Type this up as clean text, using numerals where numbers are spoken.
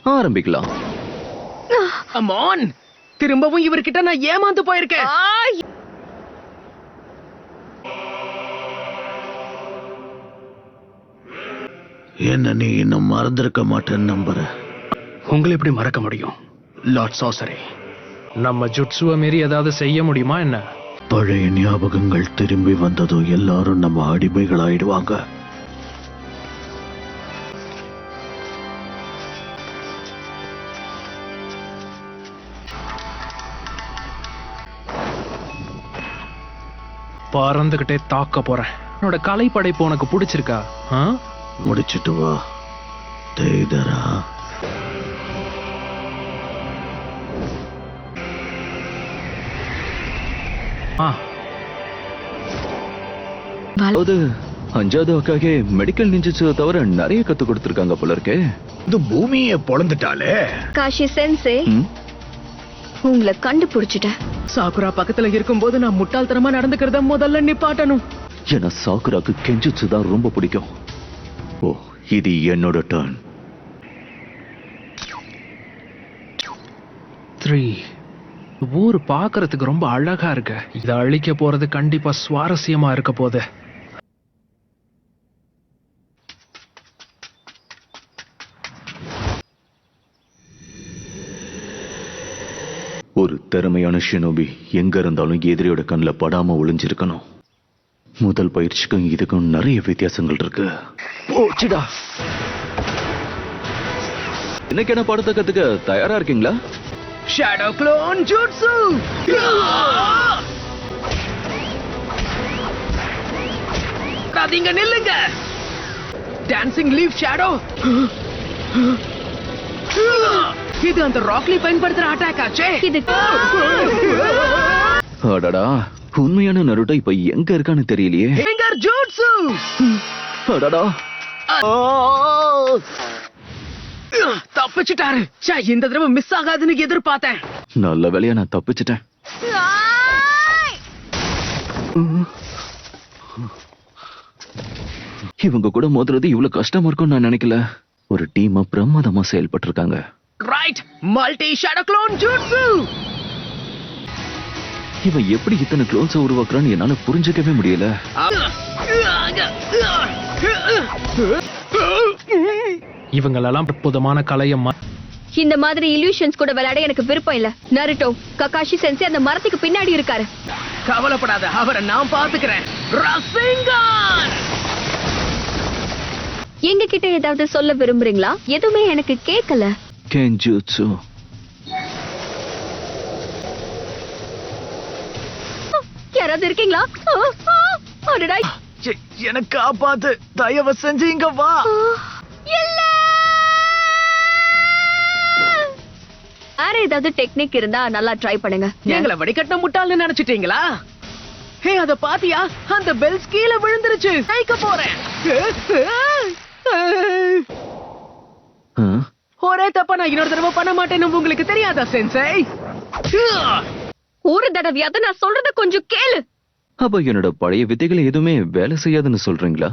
ஆரம்பிக்கலாம். அம்மான், திரும்பவும் இவர்கிட்ட நான் ஏமாந்து போயிருக்கேன். என்ன நீ இன்னும் மறந்திருக்க மாட்டேன்னு நம்புற? உங்களை எப்படி மறக்க முடியும் லார்ட் சாசரி? நம்ம ஜுட்சுவை மீறி ஏதாவது செய்ய முடியுமா என்ன? பழைய ஞாபகங்கள் திரும்பி வந்ததும் எல்லாரும் நம்ம அடிமைகள் ஆயிடுவாங்க. பறந்துகிட்டே தாக்க போறேன். என்னோட கலை படைப்பு உனக்கு பிடிச்சிருக்கா? முடிச்சிட்டு வா தேய்தரா. அது அஞ்சாவது அக்காகே மெடிக்கல் நிஞ்சிச்சு தவிர நிறைய கத்து கொடுத்திருக்காங்க போல இருக்கே. இது பூமியை பொழந்துட்டாலே. காஷி சென்சே, உங்களை கண்டுபிடிச்சிட்டேன். சாக்குரா பக்கத்துல இருக்கும்போது நான் முட்டாள்தனமா நடந்துக்கிறத முதல்ல நிப்பாட்டணும். ஏன்னா சாக்குராக்கு கெஞ்சிச்சு தான் ரொம்ப பிடிக்கும். ஓ, இது என்னோட டர்ன். 3. ஊர் பாக்குறதுக்கு ரொம்ப அழகா இருக்கு. இதை அழிக்க போறது கண்டிப்பா சுவாரஸ்யமா இருக்க போகுது. ஒரு திறமையான ஷினோபி எங்க இருந்தாலும் எதிரியோட கண்ணில் படாம ஒளிஞ்சிருக்கணும். முதல் பயிற்சிக்கும் இதுக்கும் நிறைய வித்தியாசங்கள் இருக்கு. போச்சுடா. இன்னைக்கு என்ன பாடத்தை கத்துக்க தயாரா இருக்கீங்களா? Shadow clone jutsu. நீங்க நில்லுங்க. Dancing leaf shadow. இது அந்த ராக்லி பயன்படுத்துற அட்டாக் ஆச்சே. இது அடடா, உண்மையான நருட்டோ இப்ப எங்க இருக்கான்னு தெரியலையே. Finger jutsu. அடடா, தப்பிச்சிட்டாரு. இந்த தடவை மிஸ் ஆகாதுன்னு எதிர்பார்த்தேன். நல்ல வேலையா நான் தப்பிச்சிட்டேன். இவங்க கூட மோதுறது இவ்வளவு கஷ்டமா இருக்கும்னு நான் நினைக்கல. ஒரு டீமா பிரமாதமா செயல்பட்டு இருக்காங்க. Right, multi shadow clone jutsu. இவன் எப்படி இத்தனை க்ளோன்ஸை உருவாக்குறான்னு என்னால புரிஞ்சுக்கவே முடியல. இவங்களெல்லாம் அற்புதமான கலையை இந்த மாதிரி இல்யூஷன்ஸ் கூட விளையாட எனக்கு விருப்பம் இல்ல. நருட்டோ, ககாஷி சென்சே அந்த மரத்துக்கு பின்னாடி இருக்காரு. கவலைப்படாத, அவரை நான் பாத்துக்கிறேன். ரசிங்கான், எங்க கிட்ட ஏதாவது சொல்ல விரும்புறீங்களா? எதுவுமே எனக்கு கேட்கல. கென்ஜுட்சு. யாராவது இருக்கீங்களா? அடடா, எனக்கு காப்பாத்து, தயவு செஞ்சு இங்க வா. இல்ல. வேற ஏதாவது டெக்னிக் இருந்தா நல்லா ட்ரை பண்ணுங்க. எங்களை வடிகட்ட முட்டாள்னு நினைச்சிட்டீங்களா? ஹே, அத பாத்தியா? அந்த பெல்ஸ் கீழே விழுந்துருச்சு. ஜெயிக்க போறேன். ஒரே தப்பா நான் இன்னொரு தடவை பண்ண மாட்டேன்னு உங்களுக்கு தெரியாதா சென்சை? ஒரு தடவையாவது நான் சொல்றத கொஞ்சம் கேளு. அப்ப என்னோட பழைய வித்தைகள் எதுவுமே வேலை செய்யாதுன்னு சொல்றீங்களா?